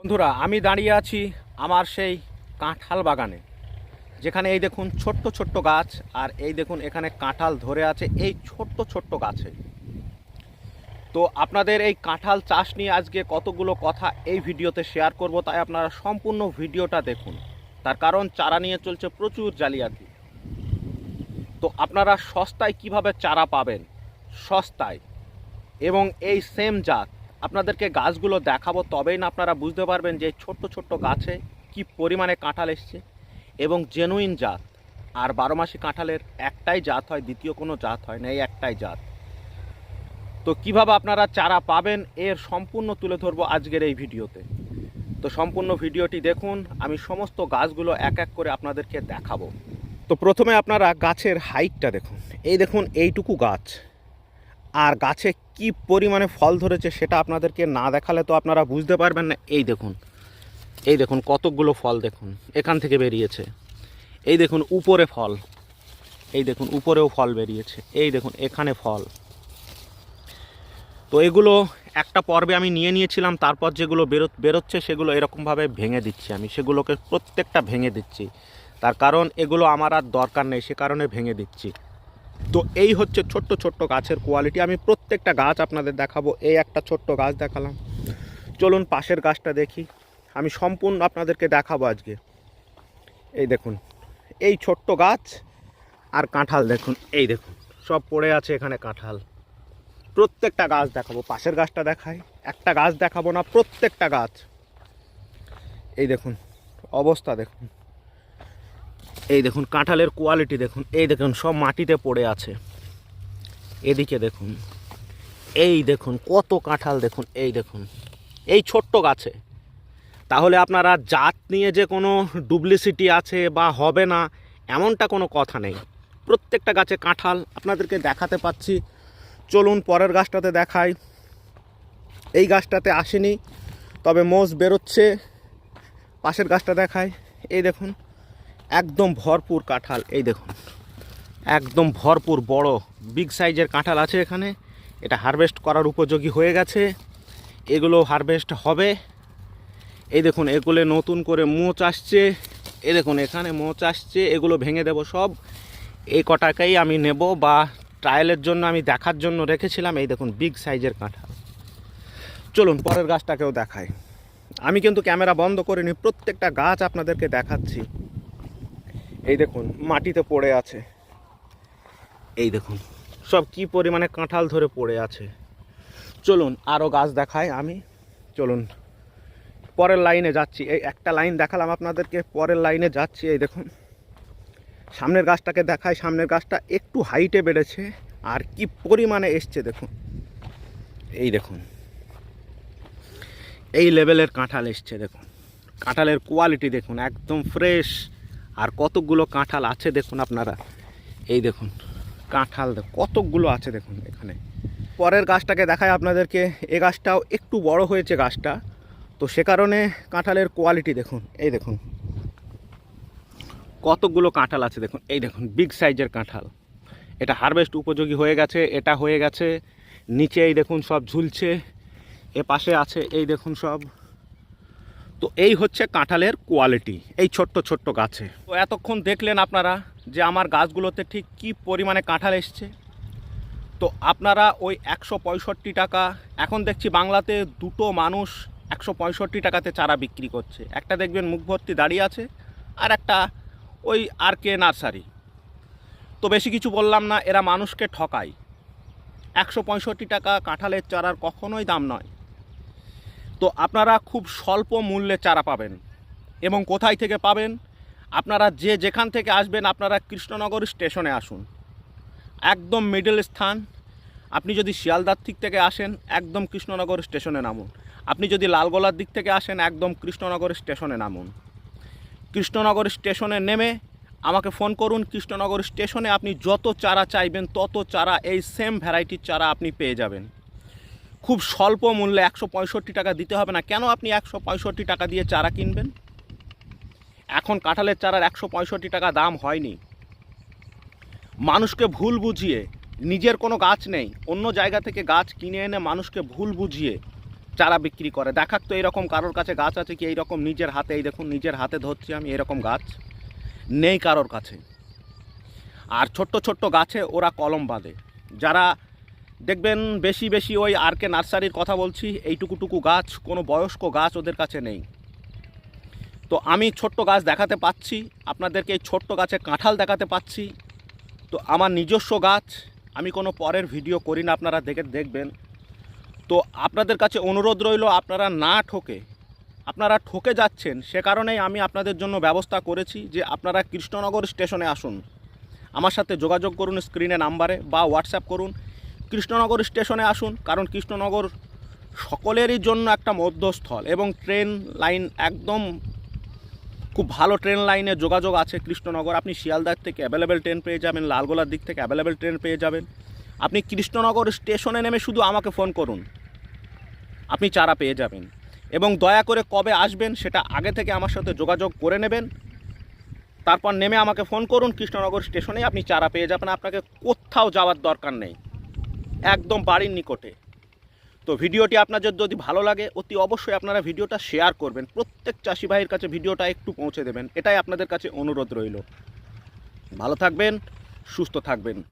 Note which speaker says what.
Speaker 1: বন্ধুরা, আমি দাঁড়িয়ে আছি আমার সেই কাঁঠাল বাগানে, যেখানে এই দেখুন ছোট্ট ছোট্ট গাছ, আর এই দেখুন এখানে কাঁঠাল ধরে আছে এই ছোট্ট ছোট্ট গাছে। তো আপনাদের এই কাঁঠাল চাষ নিয়ে আজকে কতগুলো কথা এই ভিডিওতে শেয়ার করব, তাই আপনারা সম্পূর্ণ ভিডিওটা দেখুন। তার কারণ চারা নিয়ে চলছে প্রচুর জালিয়াতি। তো আপনারা সস্তায় কিভাবে চারা পাবেন, সস্তায়, এবং এই সেম জাত আপনাদেরকে গাছগুলো দেখাবো, তবেই না আপনারা বুঝতে পারবেন যে ছোট্ট ছোট্ট গাছে কি পরিমাণে কাঁঠাল এসছে এবং জেনুইন জাত। আর 12 মাসি কাঁঠালের একটাই জাত হয়, দ্বিতীয় কোনো জাত হয় না, এই একটাই জাত। তো কিভাবে আপনারা চারা পাবেন এর সম্পূর্ণ তুলে ধরবো আজকের এই ভিডিওতে। তো সম্পূর্ণ ভিডিওটি দেখুন, আমি সমস্ত গাছগুলো এক এক করে আপনাদেরকে দেখাবো। তো প্রথমে আপনারা গাছের হাইটটা দেখুন। এই দেখুন এইটুকু গাছ, আর গাছে কি পরিমাণে ফল ধরেছে সেটা আপনাদেরকে না দেখালে তো আপনারা বুঝতে পারবেন না। এই দেখুন, এই দেখুন কতকগুলো ফল দেখুন এখান থেকে বেরিয়েছে। এই দেখুন উপরে ফল, এই দেখুন উপরেও ফল বেরিয়েছে, এই দেখুন এখানে ফল। তো এগুলো একটা পর্বে আমি নিয়েছিলাম, তারপর যেগুলো বেরোচ্ছে সেগুলো এরকমভাবে ভেঙে দিচ্ছি, আমি সেগুলোকে প্রত্যেকটা ভেঙে দিচ্ছি। তার কারণ এগুলো আমার আর দরকার নেই, সে কারণে ভেঙে দিচ্ছি। তো এই হচ্ছে ছোট্ট ছোট্ট গাছের কোয়ালিটি। আমি প্রত্যেকটা গাছ আপনাদের দেখাবো। এই একটা ছোট্ট গাছ দেখালাম, চলুন পাশের গাছটা দেখি। আমি সম্পূর্ণ আপনাদেরকে দেখাবো আজকে। এই দেখুন এই ছোট্ট গাছ, আর কাঁঠাল দেখুন, এই দেখুন সব পড়ে আছে এখানে কাঁঠাল। প্রত্যেকটা গাছ দেখাবো, পাশের গাছটা দেখাই, একটা গাছ দেখাবো না, প্রত্যেকটা গাছ। এই দেখুন অবস্থা দেখুন, এই দেখুন কাঁঠালের কোয়ালিটি দেখুন, এই দেখুন সব মাটিতে পড়ে আছে। এদিকে দেখুন, এই দেখুন কত কাঁঠাল দেখুন, এই দেখুন এই ছোট্ট গাছে। তাহলে আপনারা জাত নিয়ে যে কোনো ডুপ্লিসিটি আছে বা হবে না এমনটা কোনো কথা নেই। প্রত্যেকটা গাছে কাঁঠাল আপনাদেরকে দেখাতে পাচ্ছি। চলুন পরের গাছটাতে দেখাই। এই গাছটাতে আসেনি, তবে মোষ বেরোচ্ছে। পাশের গাছটা দেখাই। এই দেখুন একদম ভরপুর কাঁঠাল, এই দেখুন একদম ভরপুর বড় বিগ সাইজের কাঁঠাল আছে এখানে। এটা হারভেস্ট করার উপযোগী হয়ে গেছে, এগুলো হারভেস্ট হবে। এই দেখুন এগুলো নতুন করে মোচ আসছে, এই দেখুন এখানে মোচ আসছে, এগুলো ভেঙে দেব সব। এই কটাকেই আমি নেব, বা ট্রায়ালের জন্য আমি দেখার জন্য রেখেছিলাম। এই দেখুন বিগ সাইজের কাঁঠাল। চলুন পরের গাছটাকেও দেখাই। আমি কিন্তু ক্যামেরা বন্ধ করিনি, প্রত্যেকটা গাছ আপনাদেরকে দেখাচ্ছি। এই দেখুন মাটিতে পড়ে আছে, এই দেখুন সব কি পরিমাণে কাঁঠাল ধরে পড়ে আছে। চলুন আরও গাছ দেখাই আমি, চলুন পরের লাইনে যাচ্ছি। এই একটা লাইন দেখালাম আপনাদেরকে, পরের লাইনে যাচ্ছি। এই দেখুন সামনের গাছটাকে দেখাই। সামনের গাছটা একটু হাইটে বেড়েছে, আর কি পরিমাণে এসছে দেখুন। এই দেখুন এই লেভেলের কাঁঠাল এসছে দেখুন, কাঁঠালের কোয়ালিটি দেখুন একদম ফ্রেশ। আর কতগুলো কাঁঠাল আছে দেখুন আপনারা, এই দেখুন কাঁঠাল কতকগুলো আছে দেখুন এখানে। পরের গাছটাকে দেখায় আপনাদেরকে। এই গাছটাও একটু বড় হয়েছে গাছটা, তো সে কারণে কাঁঠালের কোয়ালিটি দেখুন। এই দেখুন কতগুলো কাঁঠাল আছে দেখুন, এই দেখুন বিগ সাইজের কাঁঠাল। এটা হারভেস্ট উপযোগী হয়ে গেছে, এটা হয়ে গেছে। নিচে এই দেখুন সব ঝুলছে, এ পাশে আছে, এই দেখুন সব। তো এই হচ্ছে কাঁঠালের কোয়ালিটি এই ছোট্ট ছোট্ট গাছে। তো এতক্ষণ দেখলেন আপনারা যে আমার গাছগুলোতে ঠিক কি পরিমাণে কাঁঠাল এসছে। তো আপনারা ওই 165 টাকা, এখন দেখছি বাংলাতে দুটো মানুষ 165 টাকাতে চারা বিক্রি করছে। একটা দেখবেন মুখ ভর্তি দাঁড়িয়ে আছে, আর একটা ওই আর কে নার্সারি। তো বেশি কিছু বললাম না, এরা মানুষকে ঠকায়। 165 টাকা কাঁঠালের চারার কখনোই দাম নয়। তো আপনারা খুব স্বল্প মূল্যে চারা পাবেন। এবং কোথায় থেকে পাবেন, আপনারা যে যেখান থেকে আসবেন, আপনারা কৃষ্ণনগর স্টেশনে আসুন, একদম মিডল স্থান। আপনি যদি শিয়ালদার দিক থেকে আসেন, একদম কৃষ্ণনগর স্টেশনে নামুন। আপনি যদি লালগোলার দিক থেকে আসেন, একদম কৃষ্ণনগর স্টেশনে নামুন। কৃষ্ণনগর স্টেশনে নেমে আমাকে ফোন করুন। কৃষ্ণনগর স্টেশনে আপনি যত চারা চাইবেন তত চারা, এই সেম ভ্যারাইটির চারা আপনি পেয়ে যাবেন খুব স্বল্প মূল্যে। 165 টাকা দিতে হবে না। কেন আপনি 165 টাকা দিয়ে চারা কিনবেন? এখন কাঁঠালের চারার 165 টাকা দাম হয়নি। মানুষকে ভুল বুঝিয়ে, নিজের কোনো গাছ নেই, অন্য জায়গা থেকে গাছ কিনে এনে মানুষকে ভুল বুঝিয়ে চারা বিক্রি করে। দেখাক তো এরকম কারোর কাছে গাছ আছে কি এইরকম নিজের হাতে, এই দেখুন নিজের হাতে ধরছি আমি, এরকম গাছ নেই কারোর কাছে। আর ছোট্ট ছোট্ট গাছে ওরা কলম বাঁধে। যারা দেখবেন বেশি বেশি ওই আর কে নার্সারির কথা বলছি, এইটুকুটুকু গাছ, কোনো বয়স্ক গাছ ওদের কাছে নেই। তো আমি ছোট্ট গাছ দেখাতে পাচ্ছি আপনাদেরকে, এই ছোট্ট গাছে কাঁঠাল দেখাতে পাচ্ছি। তো আমার নিজস্ব গাছ, আমি কোনো পরের ভিডিও করি না, আপনারা দেখবেন। তো আপনাদের কাছে অনুরোধ রইল, আপনারা না ঠকে, আপনারা ঠকে যাচ্ছেন, সে কারণেই আমি আপনাদের জন্য ব্যবস্থা করেছি যে আপনারা কৃষ্ণনগর স্টেশনে আসুন, আমার সাথে যোগাযোগ করুন স্ক্রিনে নাম্বারে, বা হোয়াটসঅ্যাপ করুন। কৃষ্ণনগর স্টেশনে আসুন, কারণ কৃষ্ণনগর সকলেরই জন্য একটা মধ্যস্থল, এবং ট্রেন লাইন একদম খুব ভালো ট্রেন লাইনে যোগাযোগ আছে কৃষ্ণনগর। আপনি শিয়ালদার থেকে অ্যাভেলেবেল ট্রেন পেয়ে যাবেন, লালগোলার দিক থেকে অ্যাভেলেবেল ট্রেন পেয়ে যাবেন। আপনি কৃষ্ণনগর স্টেশনে নেমে শুধু আমাকে ফোন করুন, আপনি চারা পেয়ে যাবেন। এবং দয়া করে কবে আসবেন সেটা আগে থেকে আমার সাথে যোগাযোগ করে নেবেন, তারপর নেমে আমাকে ফোন করুন। কৃষ্ণনগর স্টেশনে আপনি চারা পেয়ে যাবেন, আপনাকে কোথাও যাওয়ার দরকার নেই, একদম বাড়ির নিকটে। তো ভিডিওটি আপনাদের যদি ভালো লাগে অতি অবশ্যই আপনারা ভিডিওটা শেয়ার করবেন, প্রত্যেক চাষি ভাইয়ের কাছে ভিডিওটা একটু পৌঁছে দেবেন, এটাই আপনাদের কাছে অনুরোধ রইল। ভালো থাকবেন, সুস্থ থাকবেন।